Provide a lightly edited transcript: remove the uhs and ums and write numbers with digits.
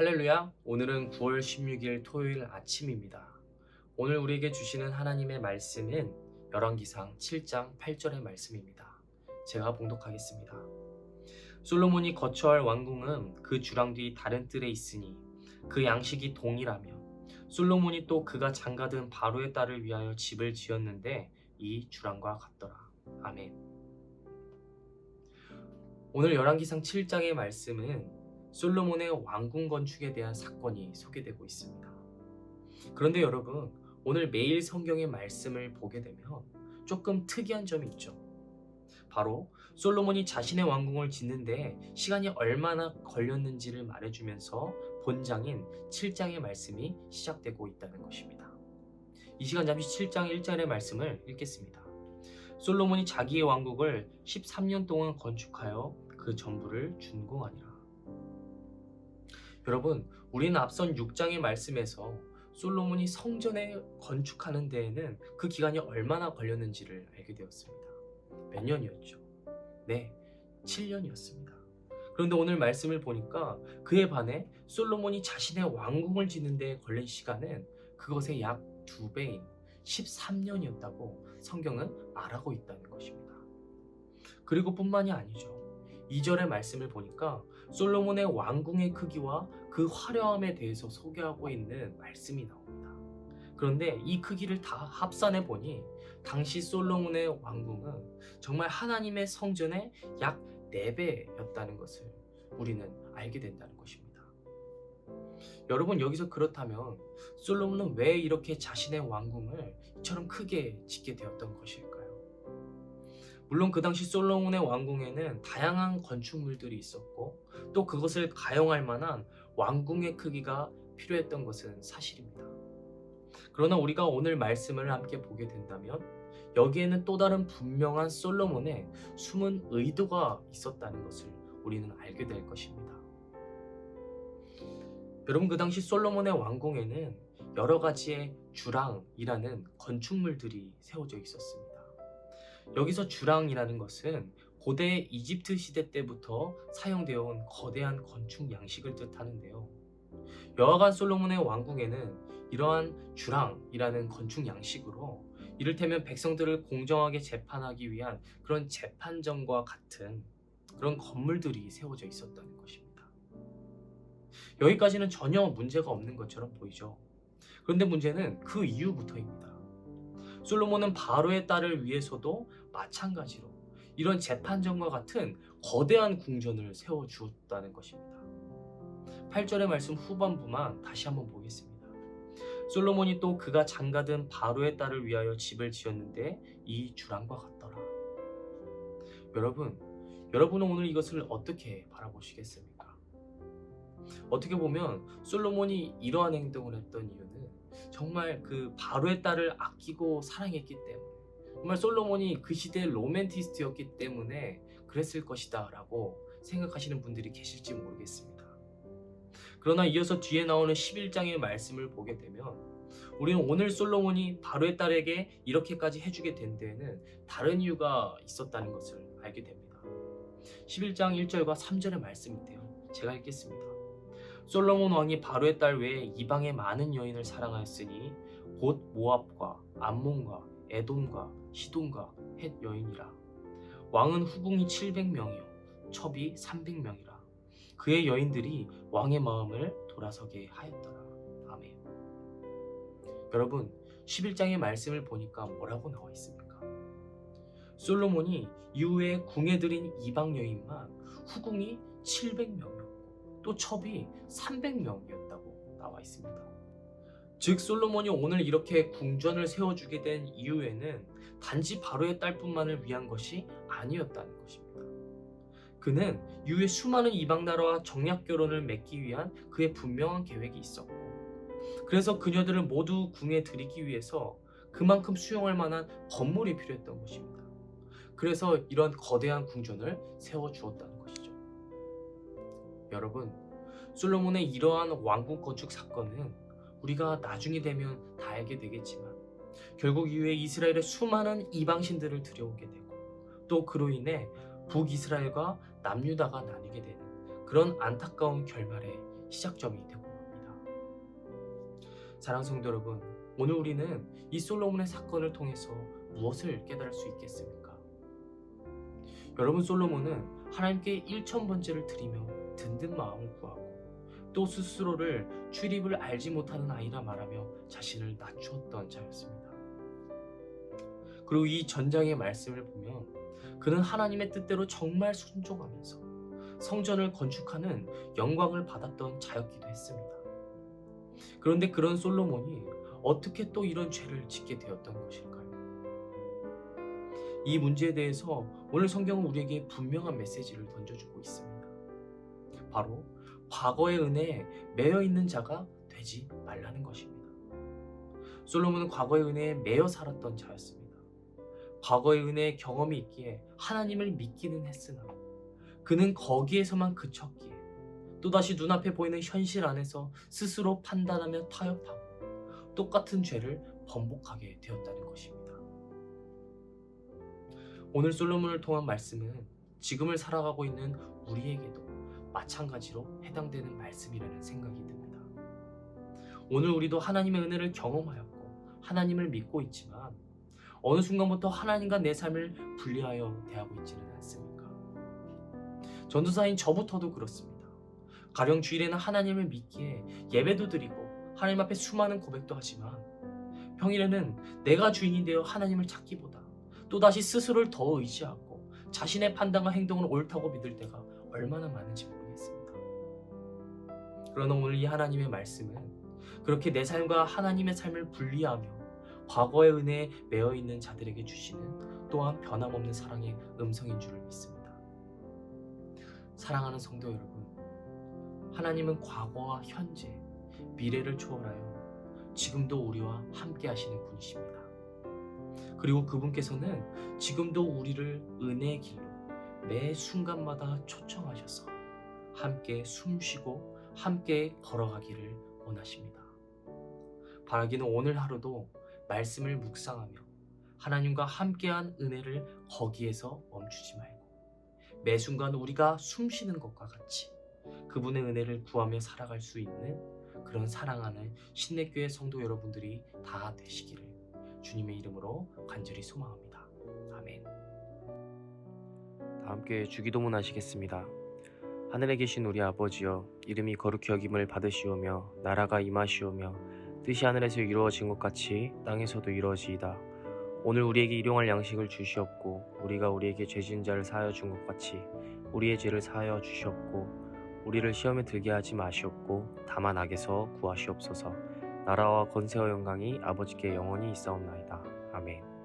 할렐루야! 오늘은 9월 16일 토요일 아침입니다. 오늘 우리에게 주시는 하나님의 말씀은 열왕기상 7장 8절의 말씀입니다. 제가 봉독하겠습니다. 솔로몬이 거처할 왕궁은 그 주랑 뒤 다른 뜰에 있으니 그 양식이 동일하며 솔로몬이 또 그가 장가든 바로의 딸을 위하여 집을 지었는데 이 주랑과 같더라. 아멘. 오늘 열왕기상 7장의 말씀은 솔로몬의 왕궁 건축에 대한 사건이 소개되고 있습니다. 그런데 여러분, 오늘 매일 성경의 말씀을 보게 되면 조금 특이한 점이 있죠. 바로 솔로몬이 자신의 왕궁을 짓는데 시간이 얼마나 걸렸는지를 말해주면서 본장인 7장의 말씀이 시작되고 있다는 것입니다. 이 시간 잠시 7장 1절의 말씀을 읽겠습니다. 솔로몬이 자기의 왕국을 13년 동안 건축하여 그 전부를 준공하니라. 여러분, 우리는 앞선 6장의 말씀에서 솔로몬이 성전에 건축하는 데에는 그 기간이 얼마나 걸렸는지를 알게 되었습니다. 몇 년이었죠? 네, 7년이었습니다. 그런데 오늘 말씀을 보니까 그에 반해 솔로몬이 자신의 왕궁을 짓는 데 걸린 시간은 그것의 약 2배인 13년이었다고 성경은 말하고 있다는 것입니다. 그리고 뿐만이 아니죠. 2절의 말씀을 보니까 솔로몬의 왕궁의 크기와 그 화려함에 대해서 소개하고 있는 말씀이 나옵니다. 그런데 이 크기를 다 합산해 보니 당시 솔로몬의 왕궁은 정말 하나님의 성전의 약 4배였다는 것을 우리는 알게 된다는 것입니다. 여러분, 여기서 그렇다면 솔로몬은 왜 이렇게 자신의 왕궁을 이처럼 크게 짓게 되었던 것일까요? 물론 그 당시 솔로몬의 왕궁에는 다양한 건축물들이 있었고 또 그것을 가용할 만한 왕궁의 크기가 필요했던 것은 사실입니다. 그러나 우리가 오늘 말씀을 함께 보게 된다면 여기에는 또 다른 분명한 솔로몬의 숨은 의도가 있었다는 것을 우리는 알게 될 것입니다. 여러분, 그 당시 솔로몬의 왕궁에는 여러 가지의 주랑이라는 건축물들이 세워져 있었습니다. 여기서 주랑이라는 것은 고대 이집트 시대 때부터 사용되어 온 거대한 건축 양식을 뜻하는데요. 여하간 솔로몬의 왕궁에는 이러한 주랑이라는 건축 양식으로 이를테면 백성들을 공정하게 재판하기 위한 그런 재판정과 같은 그런 건물들이 세워져 있었다는 것입니다. 여기까지는 전혀 문제가 없는 것처럼 보이죠. 그런데 문제는 그 이후부터입니다. 솔로몬은 바로의 딸을 위해서도 마찬가지로 이런 재판정과 같은 거대한 궁전을 세워주었다는 것입니다. 8절의 말씀 후반부만 다시 한번 보겠습니다. 솔로몬이 또 그가 장가든 바로의 딸을 위하여 집을 지었는데 이 주랑과 같더라. 여러분은 오늘 이것을 어떻게 바라보시겠습니까? 어떻게 보면 솔로몬이 이러한 행동을 했던 이유는 정말 그 바로의 딸을 아끼고 사랑했기 때문에, 정말 솔로몬이 그 시대의 로맨티스트였기 때문에 그랬을 것이다 라고 생각하시는 분들이 계실지 모르겠습니다. 그러나 이어서 뒤에 나오는 11장의 말씀을 보게 되면 우리는 오늘 솔로몬이 바로의 딸에게 이렇게까지 해주게 된 데에는 다른 이유가 있었다는 것을 알게 됩니다. 11장 1절과 3절의 말씀인데요, 제가 읽겠습니다. 솔로몬 왕이 바로의 딸 외에 이방의 많은 여인을 사랑하였으니 곧 모압과 암몬과 에돔과 시돈과 헷 여인이라. 왕은 후궁이 700명이요 첩이 300명이라. 그의 여인들이 왕의 마음을 돌아서게 하였더라. 아멘. 여러분, 11장의 말씀을 보니까 뭐라고 나와 있습니까? 솔로몬이 이후에 궁에 들인 이방 여인만 후궁이 700명이었고 또 첩이 300명이었다고 나와 있습니다. 즉 솔로몬이 오늘 이렇게 궁전을 세워주게 된 이유에는 단지 바로의 딸뿐만을 위한 것이 아니었다는 것입니다. 그는 이후에 수많은 이방 나라와 정략 결혼을 맺기 위한 그의 분명한 계획이 있었고, 그래서 그녀들을 모두 궁에 들이기 위해서 그만큼 수용할 만한 건물이 필요했던 것입니다. 그래서 이런 거대한 궁전을 세워주었다는 것이죠. 여러분, 솔로몬의 이러한 왕궁 건축 사건은 우리가 나중에 되면 다 알게 되겠지만 결국 이후에 이스라엘의 수많은 이방신들을 들여오게 되고 또 그로 인해 북이스라엘과 남유다가 나뉘게 되는 그런 안타까운 결말에 시작점이 되고 맙니다. 사랑하는 성도 여러분, 오늘 우리는 이 솔로몬의 사건을 통해서 무엇을 깨달을 수 있겠습니까? 여러분, 솔로몬은 하나님께 1000번째를 드리며 든든 마음을 구하고 또 스스로를 출입을 알지 못하는 아이라 말하며 자신을 낮추었던 자였습니다. 그리고 이 전장의 말씀을 보면 그는 하나님의 뜻대로 정말 순종하면서 성전을 건축하는 영광을 받았던 자였기도 했습니다. 그런데 그런 솔로몬이 어떻게 또 이런 죄를 짓게 되었던 것일까요? 이 문제에 대해서 오늘 성경은 우리에게 분명한 메시지를 던져주고 있습니다. 바로 과거의 은혜에 매여 있는 자가 되지 말라는 것입니다. 솔로몬은 과거의 은혜에 매여 살았던 자였습니다. 과거의 은혜의 경험이 있기에 하나님을 믿기는 했으나 그는 거기에서만 그쳤기에 또다시 눈앞에 보이는 현실 안에서 스스로 판단하며 타협하고 똑같은 죄를 번복하게 되었다는 것입니다. 오늘 솔로몬을 통한 말씀은 지금을 살아가고 있는 우리에게도 마찬가지로 해당되는 말씀이라는 생각이 듭니다. 오늘 우리도 하나님의 은혜를 경험하였고 하나님을 믿고 있지만 어느 순간부터 하나님과 내 삶을 분리하여 대하고 있지는 않습니까? 전도사인 저부터도 그렇습니다. 가령 주일에는 하나님을 믿기에 예배도 드리고 하나님 앞에 수많은 고백도 하지만 평일에는 내가 주인이 되어 하나님을 찾기보다 또다시 스스로를 더 의지하고 자신의 판단과 행동을 옳다고 믿을 때가 얼마나 많은지 모르겠습니다. 그러나 오늘 이 하나님의 말씀은 그렇게 내 삶과 하나님의 삶을 분리하며 과거의 은혜에 매여 있는 자들에게 주시는 또한 변함없는 사랑의 음성인 줄을 믿습니다. 사랑하는 성도 여러분, 하나님은 과거와 현재, 미래를 초월하여 지금도 우리와 함께 하시는 분이십니다. 그리고 그분께서는 지금도 우리를 은혜의 길로 매 순간마다 초청하셔서 함께 숨쉬고 함께 걸어가기를 원하십니다. 바라기는 오늘 하루도 말씀을 묵상하며 하나님과 함께한 은혜를 거기에서 멈추지 말고 매 순간 우리가 숨쉬는 것과 같이 그분의 은혜를 구하며 살아갈 수 있는 그런 사랑하는 신내교회 성도 여러분들이 다 되시기를 주님의 이름으로 간절히 소망합니다. 아멘. 다 함께 주기도문 하시겠습니다. 하늘에 계신 우리 아버지여, 이름이 거룩히 여김을 받으시오며 나라가 임하시오며 뜻이 하늘에서 이루어진 것 같이 땅에서도 이루어지이다. 오늘 우리에게 일용할 양식을 주시옵고 우리가 우리에게 죄진 자를 사하여 준 것 같이 우리의 죄를 사하여 주시옵고 우리를 시험에 들게 하지 마시옵고 다만 악에서 구하시옵소서. 나라와 권세와 영광이 아버지께 영원히 있사옵나이다. 아멘.